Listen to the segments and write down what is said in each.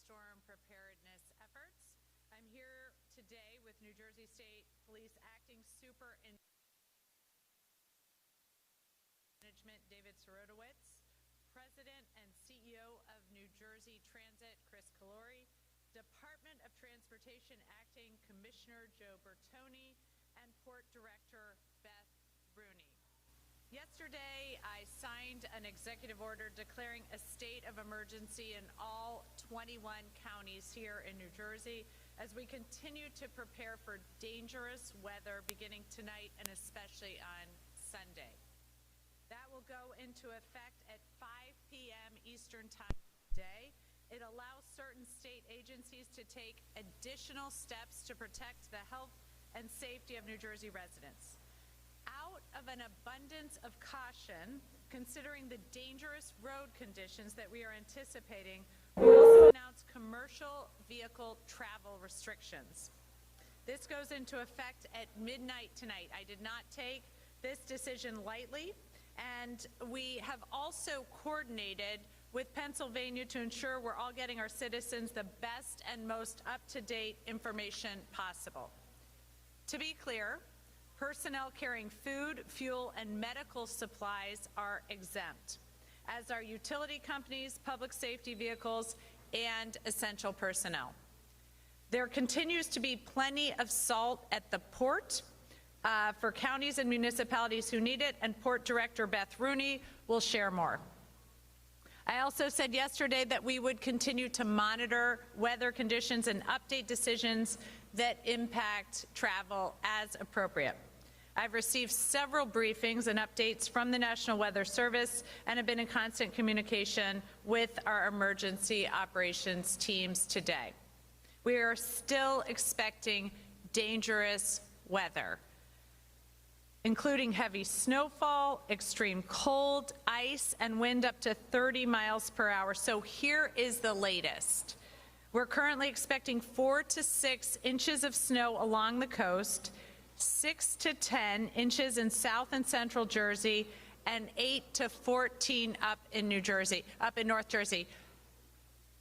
snowstorm preparedness efforts. I'm here today with New Jersey State Police Acting Superintendent David Sorotowicz, President and CEO of New Jersey Transit Chris Calori, Department of Transportation Acting Commissioner Joe Bertoni, and Port Director Beth Rooney. Yesterday, I signed an executive order declaring a state of emergency in all 21 counties here in New Jersey as we continue to prepare for dangerous weather beginning tonight and especially on Sunday. That will go into effect at 5 p.m. Eastern Time today. It allows certain state agencies to take additional steps to protect the health and safety of New Jersey residents. Out of an abundance of caution, considering the dangerous road conditions that we are anticipating, we also announced commercial vehicle travel restrictions. This goes into effect at midnight tonight. I did not take this decision lightly, and we have also coordinated with Pennsylvania to ensure we're all getting our citizens the best and most up-to-date information possible. To be clear, personnel carrying food, fuel, and medical supplies are exempt, as are utility companies, public safety vehicles, and essential personnel. There continues to be plenty of salt at the port for counties and municipalities who need it, and Port Director Beth Rooney will share more. I also said yesterday that we would continue to monitor weather conditions and update decisions that impact travel as appropriate. I've received several briefings and updates from the National Weather Service and have been in constant communication with our emergency operations teams today. We are still expecting dangerous weather, including heavy snowfall, extreme cold, ice, and wind up to 30 miles per hour. So here is the latest. We're currently expecting 4 to 6 inches of snow along the coast, 6 to 10 inches in South and Central Jersey, and 8 to 14 up in North Jersey.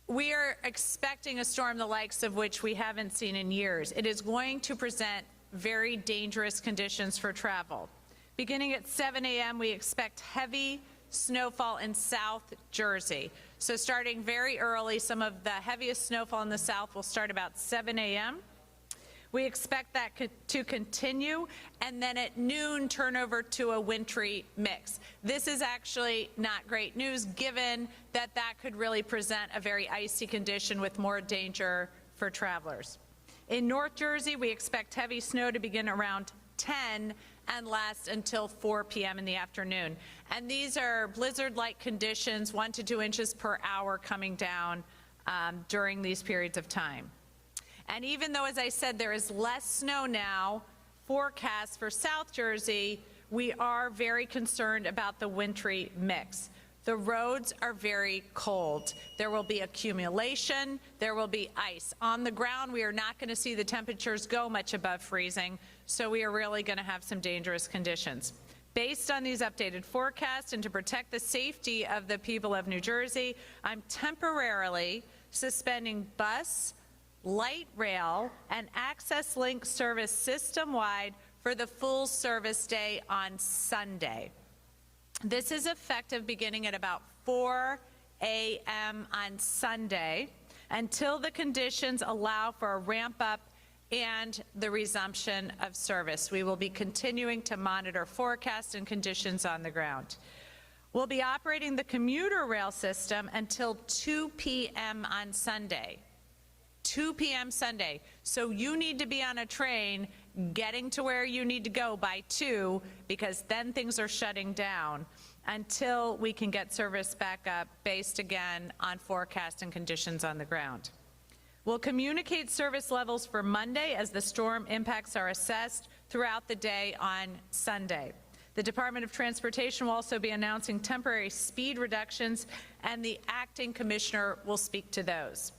We are expecting a storm the likes of which we haven't seen in years. It is going to present very dangerous conditions for travel. Beginning at 7 a.m., we expect heavy snowfall in South Jersey. So starting very early, some of the heaviest snowfall in the south will start about 7 a.m. We expect that to continue, and then at noon turn over to a wintry mix. This is actually not great news, given that that could really present a very icy condition with more danger for travelers. In North Jersey, we expect heavy snow to begin around 10 and last until 4 p.m. in the afternoon. And these are blizzard-like conditions, 1 to 2 inches per hour coming down during these periods of time. And even though, as I said, there is less snow now forecast for South Jersey, we are very concerned about the wintry mix. The roads are very cold. There will be accumulation. There will be ice. On the ground, we are not going to see the temperatures go much above freezing, so we are really going to have some dangerous conditions. Based on these updated forecasts and to protect the safety of the people of New Jersey, I'm temporarily suspending bus, light rail, and access link service system-wide for the full service day on Sunday. This is effective beginning at about 4 a.m. on Sunday until the conditions allow for a ramp up and the resumption of service. We will be continuing to monitor forecasts and conditions on the ground. We'll be operating the commuter rail system until 2 p.m. on Sunday. 2 p.m. Sunday. So you need to be on a train getting to where you need to go by 2, because then things are shutting down until we can get service back up based again on forecast and conditions on the ground. We'll communicate service levels for Monday as the storm impacts are assessed throughout the day on Sunday. The Department of Transportation will also be announcing temporary speed reductions, and the acting commissioner will speak to those.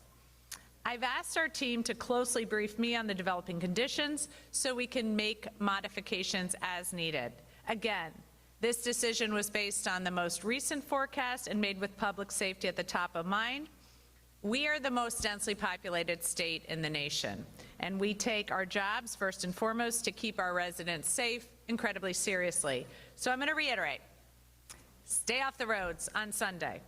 I've asked our team to closely brief me on the developing conditions so we can make modifications as needed. Again, this decision was based on the most recent forecast and made with public safety at the top of mind. We are the most densely populated state in the nation, and we take our jobs, first and foremost, to keep our residents safe incredibly seriously. So I'm going to reiterate, stay off the roads on Sunday.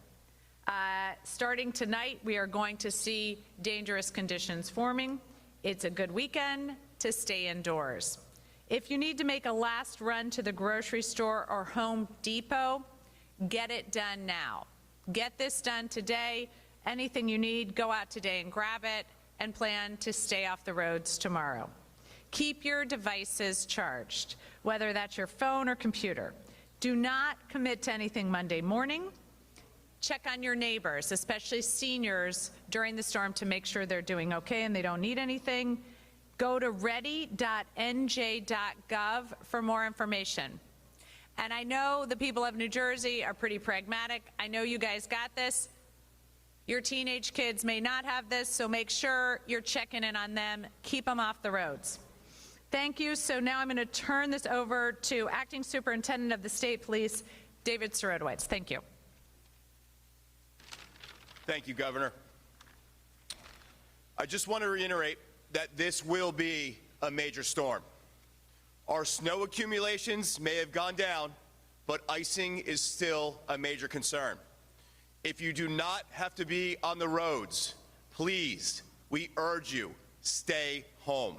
Starting tonight, we are going to see dangerous conditions forming. It's a good weekend to stay indoors. If you need to make a last run to the grocery store or Home Depot, get it done now. Get this done today. Anything you need, go out today and grab it, and plan to stay off the roads tomorrow. Keep your devices charged, whether that's your phone or computer. Do not commit to anything Monday morning. Check on your neighbors, especially seniors, during the storm to make sure they're doing okay and they don't need anything. Go to ready.nj.gov for more information. And I know the people of New Jersey are pretty pragmatic. I know you guys got this. Your teenage kids may not have this, so make sure you're checking in on them. Keep them off the roads. Thank you. So now I'm going to turn this over to Acting Superintendent of the State Police, David Sherrill. Thank you. Thank you, Governor. I just want to reiterate that this will be a major storm. Our snow accumulations may have gone down, but icing is still a major concern. If you do not have to be on the roads, please, we urge you, stay home.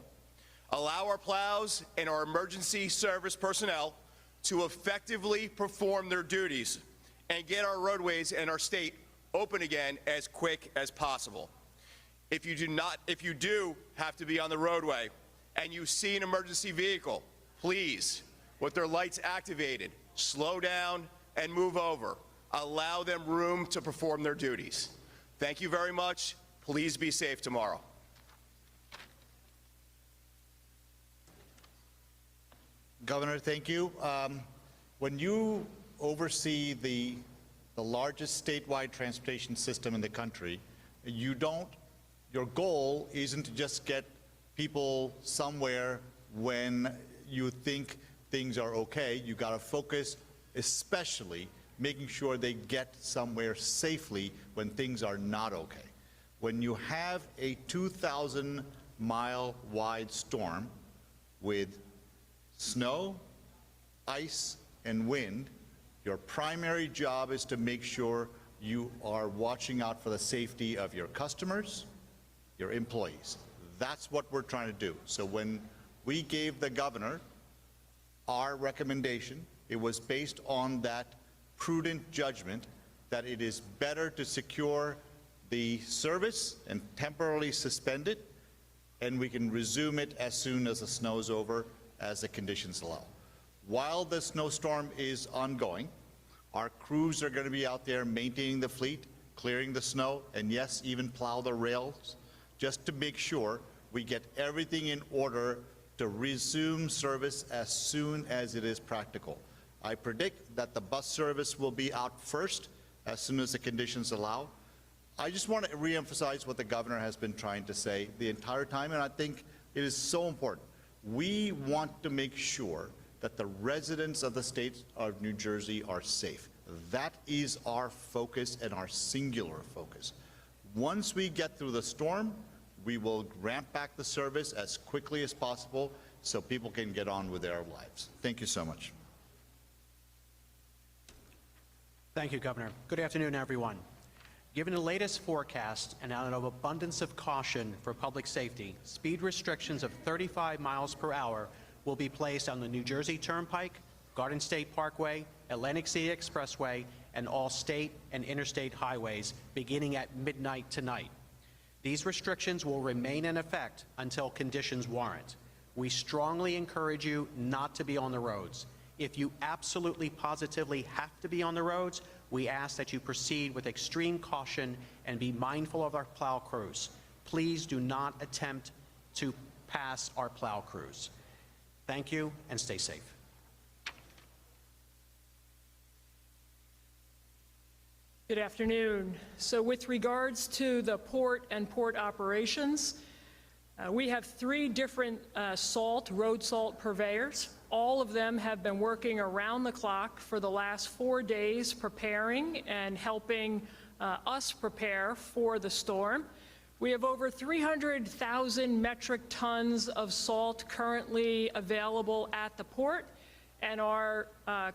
Allow our plows and our emergency service personnel to effectively perform their duties and get our roadways and our state open again as quick as possible. If you do have to be on the roadway and you see an emergency vehicle, please, with their lights activated, slow down and move over. Allow them room to perform their duties. Thank you very much. Please be safe tomorrow. Governor, thank you. When you oversee the largest statewide transportation system in the country, your goal isn't to just get people somewhere when you think things are okay. You got to focus especially making sure they get somewhere safely when things are not okay. When you have a 2,000-mile wide storm with snow, ice, and wind, your primary job is to make sure you are watching out for the safety of your customers, your employees. That's what we're trying to do. So when we gave the governor our recommendation, it was based on that prudent judgment that it is better to secure the service and temporarily suspend it, and we can resume it as soon as the snow's over, as the conditions allow. While the snowstorm is ongoing, our crews are going to be out there maintaining the fleet, clearing the snow, and yes, even plow the rails, just to make sure we get everything in order to resume service as soon as it is practical. I predict that the bus service will be out first as soon as the conditions allow. I just want to reemphasize what the governor has been trying to say the entire time, and I think it is so important. We want to make sure that the residents of the state of New Jersey are safe. That is our focus and our singular focus. Once we get through the storm, we will ramp back the service as quickly as possible so people can get on with their lives. Thank you so much. Thank you, Governor. Good afternoon, everyone. Given the latest forecast and out of abundance of caution for public safety, speed restrictions of 35 miles per hour will be placed on the New Jersey Turnpike, Garden State Parkway, Atlantic City Expressway, and all state and interstate highways beginning at midnight tonight. These restrictions will remain in effect until conditions warrant. We strongly encourage you not to be on the roads. If you absolutely positively have to be on the roads, we ask that you proceed with extreme caution and be mindful of our plow crews. Please do not attempt to pass our plow crews. Thank you, and stay safe. Good afternoon. So with regards to the port and port operations, we have 3 different road salt purveyors. All of them have been working around the clock for the last 4 days preparing and helping us prepare for the storm. We have over 300,000 metric tons of salt currently available at the port, and our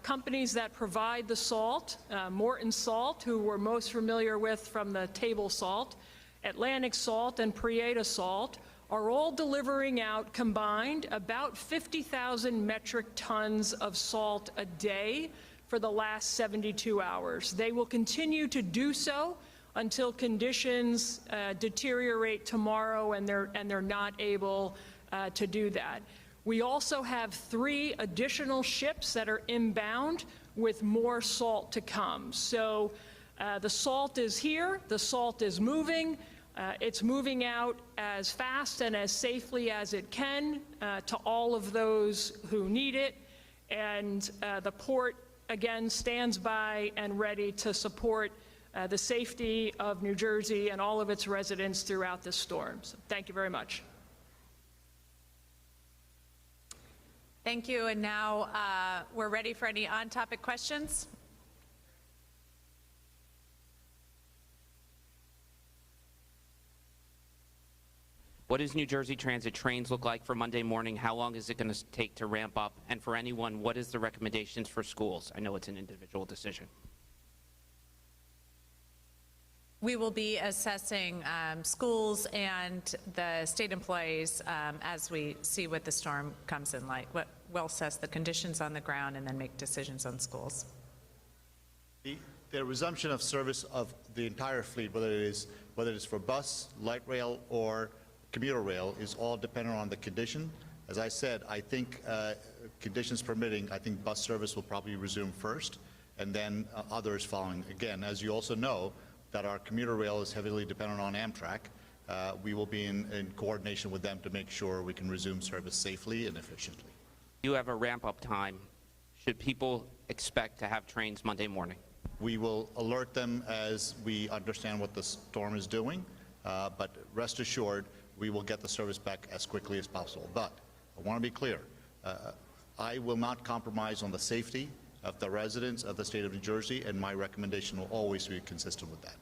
companies that provide the salt, Morton Salt, who we're most familiar with from the table salt, Atlantic Salt, and Prieta Salt, are all delivering out combined about 50,000 metric tons of salt a day for the last 72 hours. They will continue to do so until conditions deteriorate tomorrow and they're not able to do that. We also have 3 additional ships that are inbound with more salt to come. So the salt is here, the salt is moving. It's moving out as fast and as safely as it can to all of those who need it. And the port, again, stands by and ready to support the safety of New Jersey and all of its residents throughout this storm. So thank you very much. Thank you. And now we're ready for any on-topic questions. What does New Jersey Transit trains look like for Monday morning? How long is it going to take to ramp up? And for anyone, what is the recommendations for schools? I know it's an individual decision. We will be assessing schools and the state employees as we see what the storm comes in like. We'll assess the conditions on the ground and then make decisions on schools. The resumption of service of the entire fleet, whether it is for bus, light rail, or commuter rail, is all dependent on the condition. As I said, I think conditions permitting, I think bus service will probably resume first, and then others following. Again, as you also know, that our commuter rail is heavily dependent on Amtrak. We will be in coordination with them to make sure we can resume service safely and efficiently. You have a ramp-up time. Should people expect to have trains Monday morning? We will alert them as we understand what the storm is doing, but rest assured, we will get the service back as quickly as possible. But I want to be clear, I will not compromise on the safety of the residents of the state of New Jersey, and my recommendation will always be consistent with that.